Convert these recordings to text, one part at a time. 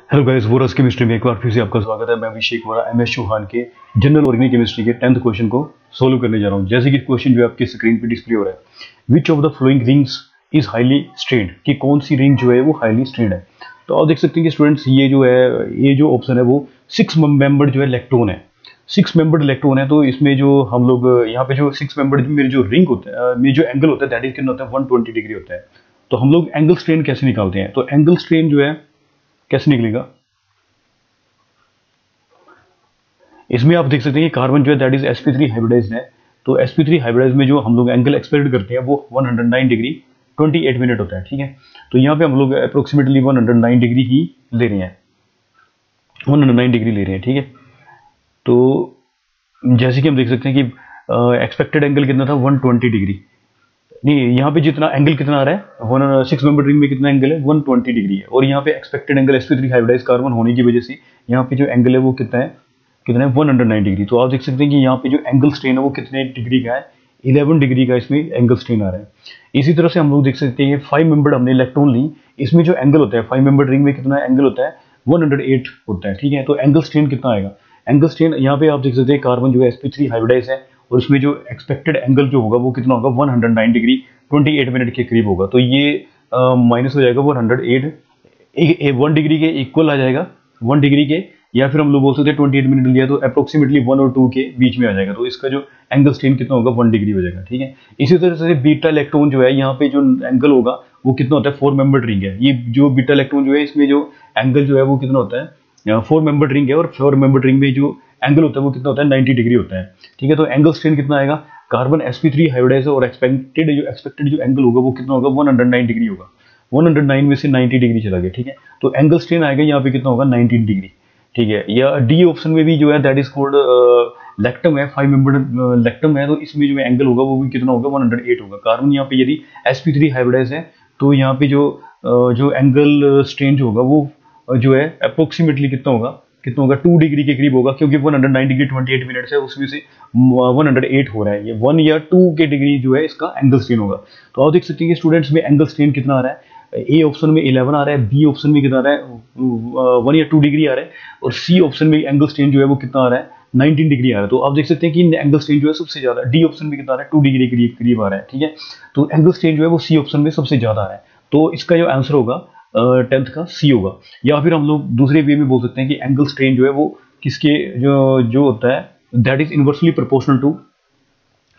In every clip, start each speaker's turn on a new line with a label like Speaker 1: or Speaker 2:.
Speaker 1: Hello guys, vores chemistry में एक बार फिर से आपका स्वागत है। मैं अभिषेक वोरा एमएस चौहान के जनरल ऑर्गेनिक केमिस्ट्री के 10th क्वेश्चन को सोल्व करने जा रहा हूं। जैसे कि क्वेश्चन जो आपकी स्क्रीन पे डिस्प्ले हो रहा है, which of the flowing rings is highly strained, कि कौन सी रिंग जो है वो हाईली स्ट्रेन्ड है। तो आप देख सकते हैं कि स्टूडेंट्स ये जो ऑप्शन है वो 6 मेंबर्ड जो है इलेक्ट्रॉन है, 6 मेंबर्ड इलेक्ट्रॉन है। तो इसमें जो हम लोग यहाँ पे जो 6 मेंबर्ड मेरे जो रिंग होता है, मेरे जो एंगल होता है दैट इज कितना होता है 120 डिग्री होता है। तो हम लोग एंगल स्ट्रेन कैसे निकालते हैं, तो एंगल स्ट्रेन जो है कैसे निकलेगा, इसमें आप देख सकते हैं कि कार्बन जो है दैट इज sp3 हाइब्रिडाइज्ड है। तो sp3 हाइब्रिडाइज्ड में जो हम लोग एंगल एक्सपेक्ट करते हैं वो 109 डिग्री 28 मिनट होता है, ठीक है। तो यहाँ पे हम लोग अप्रोक्सीमेटली 109 डिग्री ही ले रहे हैं, 109 डिग्री ले रहे हैं, ठीक है। तो जैसे कि हम देख सकते हैं कि एक्सपेक्टेड एंगल कितना था 120 डिग्री, नहीं यहाँ पे जितना एंगल कितना आ रहा है 6 मेंबर रिंग में कितना एंगल है 120 डिग्री है। और यहाँ पे expected angle sp3 hybridise carbon होने की वजह से यहाँ पे जो एंगल है वो कितना है 109 डिग्री। तो आप देख सकते हैं कि यहाँ पे जो एंगल स्ट्रेन है वो कितने डिग्री का है, 11 डिग्री का इसमें एंगल स्ट्रेन आ रहा है। इसी तरह से हम लोग देख सकते हैं 5 मेंबर्ड हमने इलेक्ट्रॉन ली, इसमें जो एंगल होता है 5 मेंबर्ड रिंग में कितना एंगल होता है 108 होता है, ठीक है। तो एंगल स्ट्रेन कितना आएगा, एंगल स्ट्रेन यहाँ पे आप देख सकते हैं कार्बन जो है sp3 हाइब्रिडाइज है और इसमें जो एक्सपेक्टेड एंगल जो होगा वो कितना होगा 109 डिग्री 28 मिनट के करीब होगा। तो ये माइनस हो जाएगा 108, 1 डिग्री के इक्वल आ जाएगा 1 डिग्री के, या फिर हम लोग बोल सकते हैं 28 मिनट लिया तो अप्रोक्सीमेटली 1 और 2 के बीच में आ जाएगा। तो इसका जो एंगल स्ट्रेन कितना होगा 1 डिग्री हो जाएगा, ठीक है। इसी तरह से बीटा इलेक्ट्रॉन जो है यहाँ पे जो एंगल होगा वो कितना होता है 4 मेंबर्ड रिंग है। ये जो बीटा इलेक्ट्रॉन जो है इसमें जो एंगल जो है वो कितना होता है 4 मेंबर्ड रिंग है, और 4 मेंबर्ड रिंग में जो एंगल होता है वो कितना होता है 90 डिग्री होता है, ठीक है। तो एंगल स्ट्रेन कितना आएगा, कार्बन sp3 हाइब्रिडाइज और एक्सपेक्टेड जो एंगल होगा वो कितना होगा 109 डिग्री होगा, 109 में से 90 डिग्री चला गया, ठीक है। तो एंगल स्ट्रेन आएगा यहाँ पे कितना होगा 19 डिग्री, ठीक है। या डी ऑप्शन में भी जो है दैट इज कॉल्ड लेक्टम है, 5 मेंबर्ड लेक्टम है। तो इसमें जो एंगल होगा वो भी कितना होगा 108 होगा। कार्बन यहाँ पे यदि sp3 हाइब्रिडाइज है तो यहाँ पे जो एंगल स्ट्रेन जो होगा वो जो है अप्रोक्सीमेटली कितना होगा 2 डिग्री के करीब होगा, क्योंकि 109 डिग्री 28 मिनट है उसमें से 108 हो रहा है, ये 1 या 2 के डिग्री जो है इसका एंगल स्ट्रेन होगा। तो आप देख सकते हैं कि स्टूडेंट्स में एंगल स्ट्रेन कितना आ रहा है, ए ऑप्शन में 11 आ रहा है, बी ऑप्शन में कितना आ रहा है 1 या 2 डिग्री आ रहा है, और सी ऑप्शन में एंगल स्ट्रेन जो है वो कितना आ रहा है 19 डिग्री आ रहा है। तो आप देख सकते हैं कि एंगल स्ट्रेन जो है सबसे ज्यादा डी ऑप्शन में कितना आ रहा है 2 डिग्री के करीब आ रहा है, ठीक है। तो एंगल स्ट्रेन जो है वो सी ऑप्शन में सबसे ज्यादा आ रहा है। तो इसका जो आंसर होगा 10th का सी होगा। या फिर हम लोग दूसरे वे में बोल सकते हैं कि एंगल स्ट्रेन जो है वो किसके जो होता है that is inversely proportional to,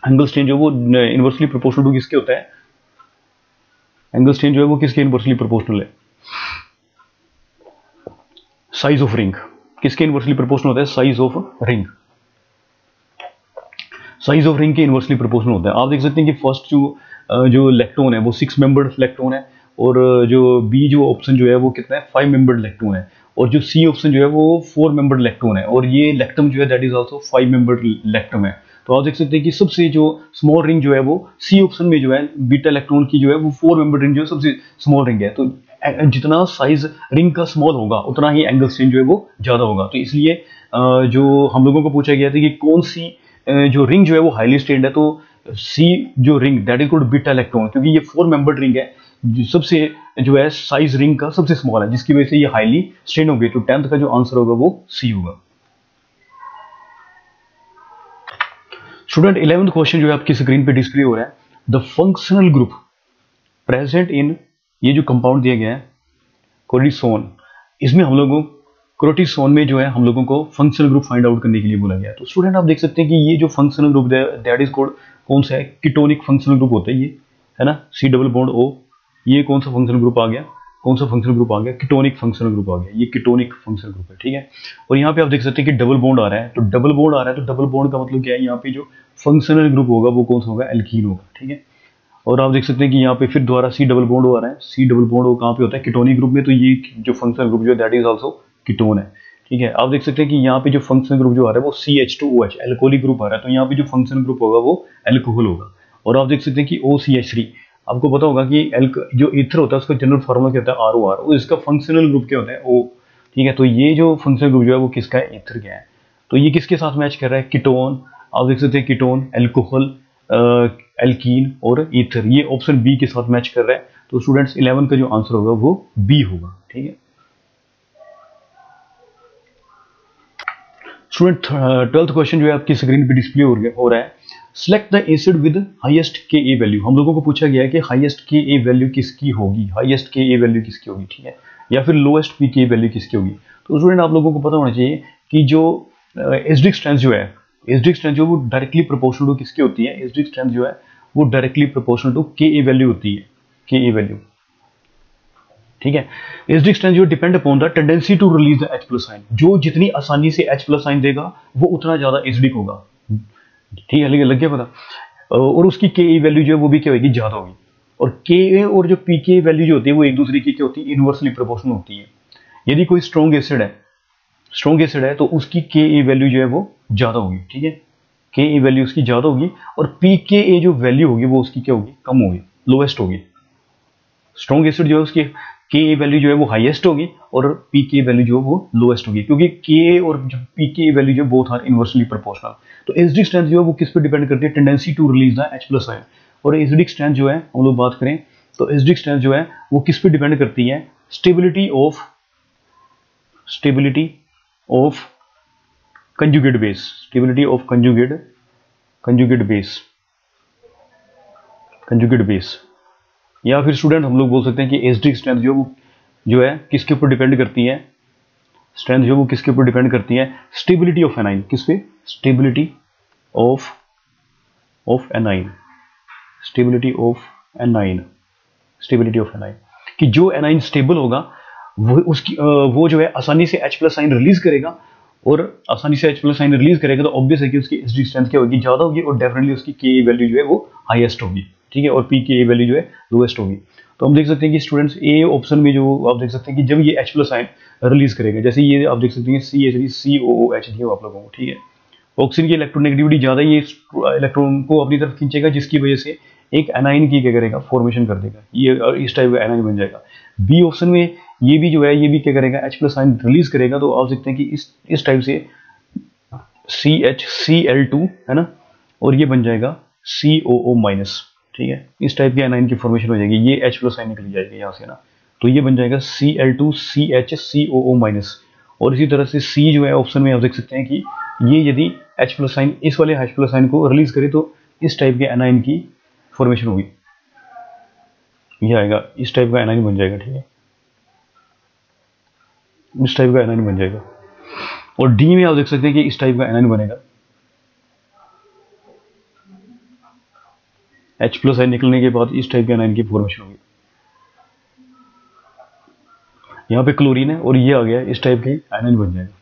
Speaker 1: angle strain जो वो इनवर्सली प्रोपोर्शनल टू किसके होता है, एंगल स्ट्रेन जो है वो किसके इनवर्सली प्रोपोर्शनल है, साइज ऑफ रिंग। किसके इनवर्सली प्रोपोर्शनल होता है, size of ring, size of ring के इनवर्सली प्रोपोर्शनल होता है। आप देख सकते हैं कि फर्स्ट जो इलेक्ट्रॉन है वो 6 मेंबर्ड इलेक्ट्रॉन है, और जो बी जो ऑप्शन जो है वो कितना है 5 मेंबर्ड इलेक्ट्रॉन है, और जो सी ऑप्शन जो है वो 4 मेंबर्ड इलेक्ट्रॉन है, और ये इलेक्ट्रम जो है that is also 5 membered Electrum है। तो आप देख सकते हैं कि सबसे जो स्मॉल रिंग जो है वो सी ऑप्शन में जो है बीटा इलेक्ट्रॉन की जो है वो 4 मेंबर्ड रिंग जो है सबसे स्मॉल रिंग है। तो जितना साइज रिंग का स्मॉल होगा उतना ही एंगल स्ट्रेन जो है वो ज्यादा होगा। तो इसलिए जो हम लोगों को पूछा गया था कि कौन सी जो रिंग जो है वो हाईली स्ट्रेन्ड है, तो सी जो ring that is called beta electron, क्योंकि ये 4 मेंबर्ड रिंग है, सबसे जो है साइज रिंग का सबसे स्मॉल है, जिसकी वजह से ये हाईली स्ट्रेन होगी। तो 10th का जो आंसर होगा वो सी होगा। स्टूडेंट 11th क्वेश्चन जो है आपकी स्क्रीन पे डिस्प्ले हो रहा है, the functional group present in, ये जो कंपाउंड दिया गया है कोर्टिसोन, इसमें हम लोगों क्रोटिसोन में जो है हम लोगों को फंक्शनल ग्रुप फाइंड आउट करने के लिए बोला गया है। तो स्टूडेंट आप देख सकते हैं कि ये जो functional group that is called कौन सा है, कीटोनिक फंक्शनल ग्रुप होता है ये, है ना, सी डबल बॉन्ड ओ, ये कौन सा फंक्शनल ग्रुप आ गया, कौन सा फंक्शनल ग्रुप आ गया, कीटोनिक फंक्शनल ग्रुप आ गया, ये कीटोनिक फंक्शनल ग्रुप है, ठीक है। और यहाँ पे आप देख सकते हैं कि डबल बॉन्ड आ रहा है, तो डबल बॉन्ड आ रहा है तो डबल बॉन्ड का मतलब क्या है, यहाँ पे जो फंक्शनल ग्रुप होगा वो कौन सा होगा, एल्कीन होगा, ठीक है। और आप देख सकते हैं कि यहाँ पे फिर दोबारा सी डबल बॉन्ड आ रहा है, सी डबल बॉन्ड वो कहाँ पे होता है, कीटोनिक ग्रुप में, तो ये जो फंक्शनल ग्रुप जो है दैट इज आल्सो कीटोन है, ठीक है। आप देख सकते हैं कि यहाँ पे जो फंक्शनल ग्रुप जो आ रहा है वो CH2OH एल्कोहलिक ग्रुप आ रहा है, तो यहाँ पे जो फंक्शनल ग्रुप होगा वो एल्कोहल होगा। और आप देख सकते हैं कि OCH3, आपको पता होगा कि जो ईथर होता है उसका जनरल फार्मूला क्या होता है ROR, और इसका फंक्शनल ग्रुप क्या होता है O, ठीक है। तो ये जो फंक्शनल ग्रुप जो है वो किसका है, ईथर का है। तो ये किसके साथ मैच कर रहा है, कीटोन, आप देख सकते हैं कीटोन, एल्कोहल, एल्कीन और ईथर, ये ऑप्शन बी के साथ मैच कर रहा है। तो स्टूडेंट्स 11 का जो आंसर होगा वो बी होगा, ठीक है। स्टूडेंट 12th क्वेश्चन जो है आपकी स्क्रीन पे डिस्प्ले हो रहा है। Select the acid with highest के ए वैल्यू। हम लोगों को पूछा गया है कि हाईएस्ट के ए वैल्यू किसकी होगी, हाईएस्ट के ए वैल्यू किसकी होगी, ठीक है, या फिर लोएस्ट पी के वैल्यू किसकी होगी। तो स्टूडेंट आप लोगों को पता होना चाहिए कि जो एसिडिक स्ट्रेंथ जो है, एसिडिक स्ट्रेंथ जो वो डायरेक्टली प्रोपोर्शनल टू किसकी होती है, एसिडिक स्ट्रेंथ जो है वो डायरेक्टली प्रोपोर्शनल टू के ए वैल्यू होती है, के ए वैल्यू, ठीक है। एसिडिक स्ट्रेंथ जो depend upon the tendency to release the H+ ion, जो जितनी आसानी से H+ आयन देगा वो उतना ज्यादा एसिडिक होगा, ठीक है, लग गया पता। और उसकी के ए वैल्यू जो है वो भी क्या होगी, ज्यादा होगी। और के ए और जो पी के वैल्यू जो होती है वो एक दूसरे की क्या होती है, इनवर्सली प्रोपोर्शनल होती है। यदि कोई स्ट्रॉन्ग एसिड है तो उसकी के ए वैल्यू जो है वो ज्यादा होगी, ठीक है, के ए वैल्यू उसकी ज्यादा होगी, और पी के ए जो वैल्यू होगी वो उसकी क्या होगी, कम होगी, लोएस्ट होगी। स्ट्रॉन्ग एसिड जो है उसकी के ए वैल्यू जो है वो हाईएस्ट होगी और पी के वैल्यू जो है वो लोएस्ट होगी, क्योंकि के और पी के वैल्यू जो बोथ आर इनवर्सली प्रोपोर्शनल। तो एसिडिक स्ट्रेंथ जो है वो किस पे डिपेंड करती है, tendency to release the H+ ion. और एसिडिक स्ट्रेंथ जो है हम लोग बात करें तो एसिडिक स्ट्रेंथ जो है वो किस पे डिपेंड करती है, stability of conjugate base, stability of conjugate base. या फिर स्टूडेंट हम लोग बोल सकते हैं कि एसिडिक स्ट्रेंथ जो है किसके ऊपर डिपेंड करती है, स्ट्रेंथ जो वो किसके ऊपर डिपेंड करती है, स्टेबिलिटी ऑफ एनाइन। किस पे, stability of anion, stability of anion, कि जो एनाइन स्टेबल होगा वो जो है आसानी से H+ आयन रिलीज करेगा, और आसानी से H+ आयन रिलीज करेगा तो ऑब्वियस है कि उसकी एसिडिक स्ट्रेंथ क्या होगी, ज्यादा होगी, और डेफिनेटली उसकी के वैल्यू जो है वो हाईएस्ट होगी, ठीक है, और पी के वैल्यू जो है लोएस्ट होगी। तो हम देख सकते हैं कि स्टूडेंट्स ए ऑप्शन में जो आप देख सकते हैं कि जब ये H+ आयन रिलीज करेगा, जैसे ये आप देख सकते हैं CH3COOH दिया आप लोगों को, ठीक है, ऑक्सीजन की इलेक्ट्रोनेगेटिविटी ज्यादा, ये इलेक्ट्रॉन को अपनी तरफ खींचेगा, जिसकी वजह से एक एनाइन की क्या करेगा, फॉर्मेशन कर देगा, ये इस टाइप का एनाइन बन जाएगा। बी ऑप्शन में ये भी जो है ये भी क्या करेगा, H+ आयन रिलीज करेगा, तो आप देखते हैं कि इस टाइप से CHCl2 है ना, और ये बन जाएगा COO-, ठीक है, इस टाइप के एनाइन की फॉर्मेशन हो जाएगी, ये H+ आयन निकल जाएगी यहाँ से ना, तो ये बन जाएगा Cl2CHCOO-। और इसी तरह से C जो है ऑप्शन में आप देख सकते हैं कि ये यदि H+ आयन इस वाले H+ आयन को रिलीज करे तो इस टाइप के एनाइन की फॉर्मेशन होगी, ये आएगा, इस टाइप का एनाइन बन जाएगा, ठीक है, इस टाइप का एनाइन बन जाएगा। और डी में आप देख सकते हैं कि इस टाइप का एनाइन बनेगा, H+ आयन निकलने के बाद इस टाइप के एनाइन की फॉर्मेशन होगी। यहाँ पे क्लोरीन है और ये आ गया, इस टाइप की एनाइन बन जाएगा।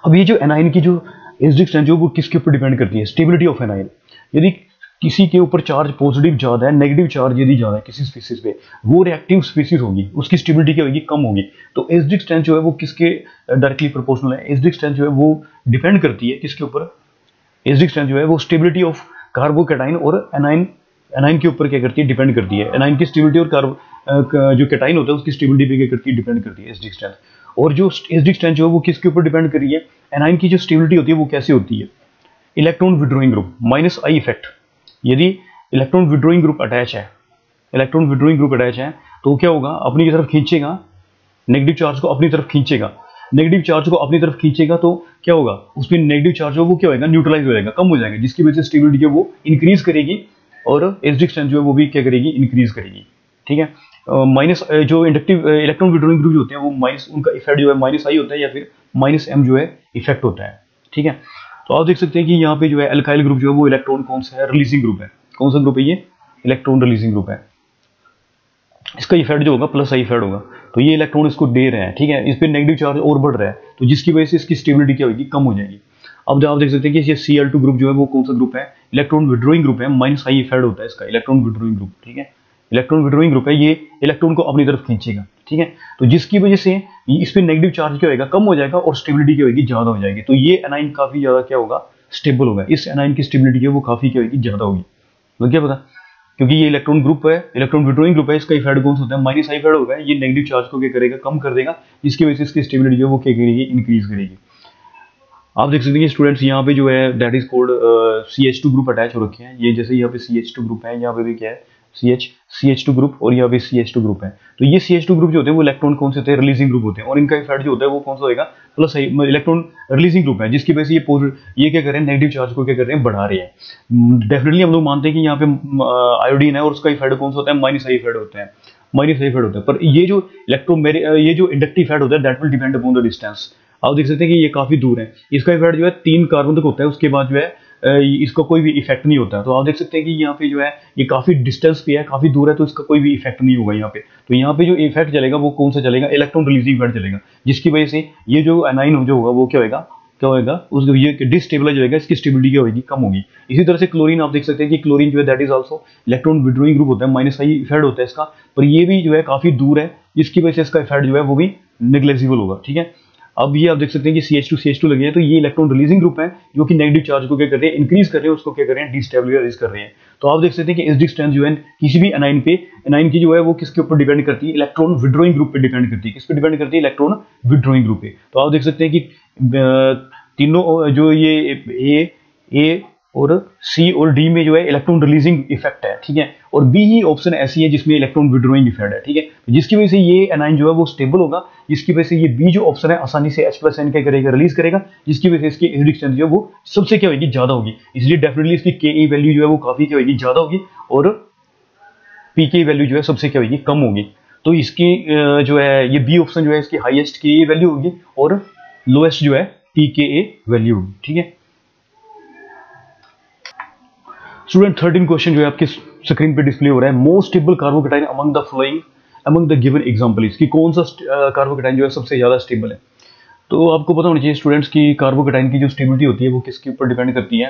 Speaker 1: अब ये जो एनाइन की जो एसिडिक स्ट्रेंथ जो वो किसके ऊपर डिपेंड करती है, स्टेबिलिटी ऑफ एनाइन। यदि किसी के ऊपर चार्ज पॉजिटिव ज्यादा है, नेगेटिव चार्ज यदि ज्यादा है किसी स्पीसीज पे, वो रिएक्टिव स्पीसीज होगी, उसकी स्टेबिलिटी क्या होगी, कम होगी। तो एसिडिक स्ट्रेंथ जो है वो किसके डायरेक्टली प्रोपोर्शनल है, एसिडिक स्ट्रेंथ जो है वो डिपेंड करती है किसके ऊपर, एसिडिक स्ट्रेंथ जो है वो स्टेबिलिटी ऑफ कार्बोकैटाइन और एनाइन के ऊपर क्या करती है, डिपेंड करती है। एनाइन की स्टेबिलिटी और जो कैटाइन होता है उसकी स्टेबिलिटी पे क्या करती है, डिपेंड करती है एसिडिक स्ट्रेंथ। और जो एसिडिक स्ट्रेंथ जो है वो किसके ऊपर डिपेंड कर रही है, एनाइन की जो स्टेबिलिटी होती है वो कैसे होती है, electron withdrawing group -I effect. यदि इलेक्ट्रॉन विड्रॉइंग ग्रुप अटैच है, तो क्या होगा, अपनी तरफ खींचेगा, नेगेटिव चार्ज को अपनी तरफ खींचेगा, तो क्या होगा, उसमें नेगेटिव चार्ज हो वो क्या होगा, न्यूट्रलाइज हो जाएगा, कम हो जाएगा, जिसकी वजह से स्टेबिलिटी जो वो इंक्रीज करेगी और एसिडिक स्ट्रेंथ जो है वो भी क्या करेगी, इंक्रीज करेगी, ठीक है। जो इंडक्टिव इलेक्ट्रॉन विड्रॉइंग ग्रुप जो होते हैं वो उनका इफेक्ट जो है -I होता है या फिर -M जो है इफेक्ट होता है, ठीक है। तो आप देख सकते हैं कि यहाँ पे जो है अल्काइल ग्रुप जो है वो इलेक्ट्रॉन कौन सा है, रिलीजिंग ग्रुप है। कौन सा ग्रुप है ये, इलेक्ट्रॉन रिलीजिंग ग्रुप है। इसका इफेक्ट जो होगा +I इफेक्ट होगा, तो ये इलेक्ट्रॉन इसको दे रहे हैं, ठीक है, इस पर नेगेटिव चार्ज और बढ़ रहा है, तो जिसकी वजह से इसकी स्टेबिलिटी क्या होगी, कम हो जाएगी। अब जो आप देख सकते हैं कि ये Cl2 ग्रुप जो है वो कौन सा ग्रुप है, इलेक्ट्रॉन विड्रॉइंग ग्रुप है, -I इफेक्ट होता है इसका, इलेक्ट्रॉन विड्रॉइंग ग्रुप, ठीक है, इलेक्ट्रॉन विड्रॉइंग ग्रुप है, ये इलेक्ट्रॉन को अपनी तरफ खींचेगा, ठीक है, तो जिसकी वजह से इस पर नेगेटिव चार्ज क्या होगा, कम हो जाएगा और स्टेबिलिटी क्या होगी, ज्यादा हो जाएगी। तो ये एनाइन काफी ज्यादा क्या होगा, स्टेबल होगा, इस एनाइन की स्टेबिलिटी जो है वो काफी क्या होगी, ज्यादा होगी। तो क्या पता, क्योंकि ये इलेक्ट्रॉन ग्रुप है, इलेक्ट्रॉन विड्रॉइंग ग्रुप है, इसका इफेक्ट कौन सा होता है, -I इफेक्ट होगा, ये नेगेटिव चार्ज को क्या करेगा, कम कर देगा, जिसकी वजह से इसकी स्टेबिलिटी जो है वो क्या करेगी, इंक्रीज करेगी। आप देख सकते हैं स्टूडेंट्स यहाँ पे जो है that is cold CH2 group attach हो रखे हैं, ये जैसे यहाँ पे CH2 ग्रुप है, यहाँ पे भी क्या है CH2 ग्रुप और यहाँ पे CH2 ग्रुप है। तो ये CH2 ग्रुप जो होते हैं वो इलेक्ट्रॉन कौन से होते हैं, रिलीजिंग ग्रुप होते हैं, और इनका इफेक्ट जो होता है वो कौन सा होगा, प्लस इलेक्ट्रॉन रिलीजिंग ग्रुप है, जिसकी वजह से ये क्या कर रहे हैं, नेगेटिव चार्ज को क्या कर रहे हैं, बढ़ा रहे हैं। डेफिनेटली हम लोग मानते हैं कि यहाँ पे आयोडीन है और उसका इफेक्ट कौन सा होता है, माइनस आई इफेक्ट होता है, माइनस आई इफेक्ट होता है। पर ये जो ये जो इंडक्टिव इफेक्ट होता है that will depend upon the distance. आप देख सकते हैं कि ये काफी दूर है, इसका इफेक्ट जो है 3 कार्बन तक होता है, उसके बाद जो है इसका कोई भी इफेक्ट नहीं होता है। तो आप देख सकते हैं कि यहाँ पे जो है ये काफी डिस्टेंस पे है, काफी दूर है, तो इसका कोई भी इफेक्ट नहीं होगा यहाँ पे। तो यहाँ पे जो इफेक्ट चलेगा वो कौन सा चलेगा, इलेक्ट्रॉन रिलीजिंग इफेक्ट चलेगा, जिसकी वजह से ये जो एनाइन जो होगा वो क्या होगा उस ये डिस्टेबलाइज होगा, इसकी स्टेबिलिटी क्या होगी, कम होगी। इसी तरह से क्लोरीन आप देख सकते हैं कि क्लोरीन जो है that is also electron withdrawing group होता है, माइनस आई इफेक्ट होता है इसका, पर ये भी जो है काफी दूर है, जिसकी वजह से इसका इफेक्ट जो है वो भी नेग्लेजिबल होगा। ठीक है, अब ये आप देख सकते हैं कि CH2 लगे हैं, तो ये इलेक्ट्रॉन रिलीजिंग ग्रुप है जो कि नेगेटिव चार्ज को क्या कर रहे हैं, इंक्रीज कर रहे हैं, उसको क्या कर रहे हैं, डिस्टेबलाइज कर रहे हैं। तो आप देख सकते हैं कि इस डिस्टेंस जो है किसी भी एनाइन पे, एनाइन की जो है वो किसके ऊपर डिपेंड करती है, इलेक्ट्रॉन विड्रॉइंग ग्रुप पे डिपेंड करती है। किस पे डिपेंड करती है, इलेक्ट्रॉन विड्रॉइंग ग्रुप पे। तो आप देख सकते हैं कि तीनों जो ये ए और सी और डी में जो है इलेक्ट्रॉन रिलीजिंग इफेक्ट है, ठीक है, और बी ही ऑप्शन ऐसी है जिसमें इलेक्ट्रॉन विड्रॉइंग इफेक्ट है, ठीक है, जिसकी वजह से ये एनाइन जो है वो स्टेबल होगा, जिसकी वजह से ये बी जो ऑप्शन है आसानी से H+N क्या करेगा, रिलीज करेगा, जिसकी वजह से इसकी एसिडिक स्ट्रेंथ जो है वो सबसे क्या होगी, ज्यादा होगी। इसलिए डेफिनेटली इसकी Ke वैल्यू जो है वो काफी क्या होगी, ज्यादा होगी, और Pk वैल्यू जो है सबसे क्या होगी, कम होगी। तो इसकी जो है ये बी ऑप्शन जो है इसकी हाईएस्ट Ke वैल्यू होगी और लोएस्ट जो है Pka वैल्यू होगी, ठीक है। स्टूडेंट 13 क्वेश्चन जो है आपके स्क्रीन पे डिस्प्ले हो रहा है, most stable carbocation among the flowing among the given example, इसकी कौन सा कार्बोकेटाइन जो है सबसे ज्यादा स्टेबल है। तो आपको पता होना चाहिए स्टूडेंट्स की कार्बोकेटाइन की जो स्टेबिलिटी होती है वो किसके ऊपर डिपेंड करती है,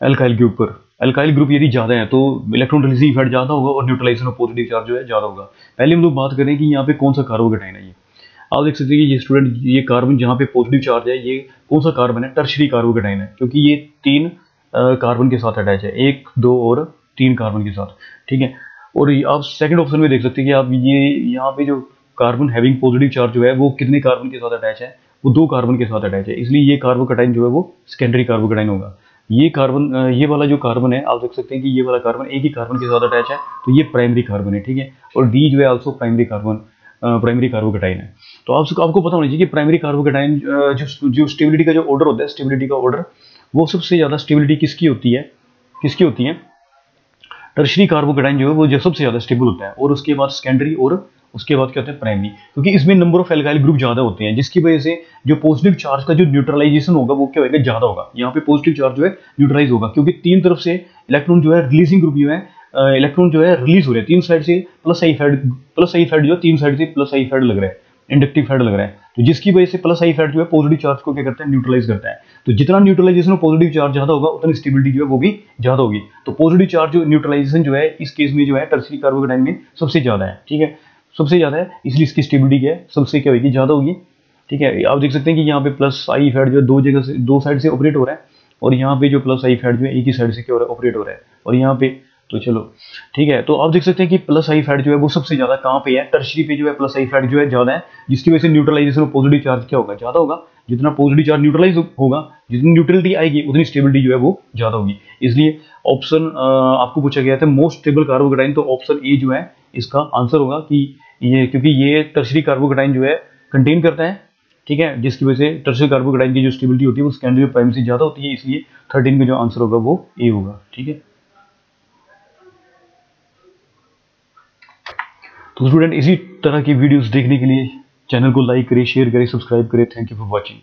Speaker 1: एल्काइल के ऊपर। एल्काइल ग्रुप यदि ज्यादा है तो इलेक्ट्रॉन रिलीजिंग इफेक्ट ज्यादा होगा और न्यूट्रलाइजेशन ऑफ पॉजिटिव चार्ज जो है ज्यादा होगा। पहले हम लोग बात करें कि यहाँ पे कौन सा कार्बोकेटाइन है। ये आप देख सकते हैं कि ये स्टूडेंट ये कार्बन जहाँ पे पॉजिटिव चार्ज है ये कौन सा कार्बन है, टर्शरी कार्बोकेटाइन है, क्योंकि ये 3 कार्बन के साथ अटैच है, 1, 2 और 3 कार्बन के साथ, ठीक है। और आप सेकंड ऑप्शन में देख सकते हैं कि आप ये यहाँ पे जो कार्बन हैविंग पॉजिटिव चार्ज जो है वो कितने कार्बन के साथ अटैच है, वो 2 कार्बन के साथ अटैच है, इसलिए ये कार्बोकेटाइन जो है वो सेकेंडरी कार्बोकेटाइन होगा। ये कार्बन ये वाला जो कार्बन है आप देख सकते हैं कि ये वाला कार्बन एक ही कार्बन के साथ अटैच है, तो ये प्राइमरी कार्बन है, ठीक है। और डी जो है आल्सो प्राइमरी कार्बोकेटाइन है। तो आपको पता होना चाहिए कि प्राइमरी कार्बोकेटाइन जो स्टेबिलिटी का जो ऑर्डर होता है, स्टेबिलिटी का ऑर्डर वो सबसे ज्यादा स्टेबिलिटी किसकी होती है, टर्शरी कार्बोकेटाइन जो है वो सबसे ज्यादा स्टेबल होता है, और उसके बाद सेकेंडरी, और उसके बाद क्या होता है, प्राइमरी, क्योंकि इसमें नंबर ऑफ एल्काइल ग्रुप ज्यादा होते हैं, जिसकी वजह से जो पॉजिटिव चार्ज का जो न्यूट्रलाइजेशन होगा वो क्या होगा, ज्यादा होगा। यहाँ पे पॉजिटिव चार्ज जो है न्यूट्रलाइज होगा, क्योंकि 3 तरफ से इलेक्ट्रॉन जो है रिलीजिंग ग्रुप जो है इलेक्ट्रॉन जो है रिलीज हो रहे हैं 3 साइड से, प्लस आई इफेक्ट जो 3 साइड से प्लस आई इफेक्ट लग रहा है, इंडक्टिव इफेक्ट लग रहा है, तो जिसकी वजह से प्लस आई इफेक्ट जो है पॉजिटिव चार्ज को क्या करता है, न्यूट्रलाइज करता है। तो जितना न्यूट्रलाइजेशन पॉजिटिव चार्ज ज्यादा होगा उतनी स्टेबिलिटी जो है वो भी ज्यादा होगी। तो पॉजिटिव चार्ज जो न्यूट्रलाइजेशन जो है इस केस में जो है टर्शरी कार्बोकेटाइन में सबसे ज्यादा है, ठीक है, सबसे ज्यादा है, इसलिए इसकी स्टेबिलिटी क्या है, सबसे क्या होगी, ज्यादा होगी, ठीक है। आप देख सकते हैं कि यहाँ पे प्लस आई इफेक्ट जो है 2 जगह से 2 साइड से ऑपरेट हो रहा है, और यहाँ पे जो प्लस आई इफेक्ट जो है एक ही साइड से क्या हो रहा है, ऑपरेट हो रहा है, और यहाँ पे तो चलो ठीक है। तो आप देख सकते हैं कि प्लस आई इफेक्ट जो है वो सबसे ज्यादा कहाँ पे है, टर्शरी पे जो है प्लस आई इफेक्ट जो है ज्यादा है, जिसकी वजह से न्यूट्रलाइजेशन ऑफ पॉजिटिव चार्ज क्या होगा, ज्यादा होगा। जितना पॉजिटिव चार्ज न्यूट्रलाइज होगा, जितनी न्यूट्रलिटी आएगी उतनी स्टेबिलिटी जो है वो ज्यादा होगी। इसलिए ऑप्शन आपको पूछा गया था मोस्ट स्टेबल कार्बोकेटाइन, तो ऑप्शन ए जो है इसका आंसर होगा कि ये, क्योंकि ये टर्शरी कार्बोकेटाइन जो है कंटेन करता है, ठीक है, जिसकी वजह से टर्शरी कार्बोकेटाइन की जो स्टेबिलिटी होती है वो सेकेंडरी और प्राइमरी से ज्यादा होती है, इसलिए 13 में जो आंसर होगा वो ए होगा, ठीक है। तो स्टूडेंट इसी तरह की वीडियोस देखने के लिए चैनल को लाइक करें, शेयर करें, सब्सक्राइब करें। Thank you for watching.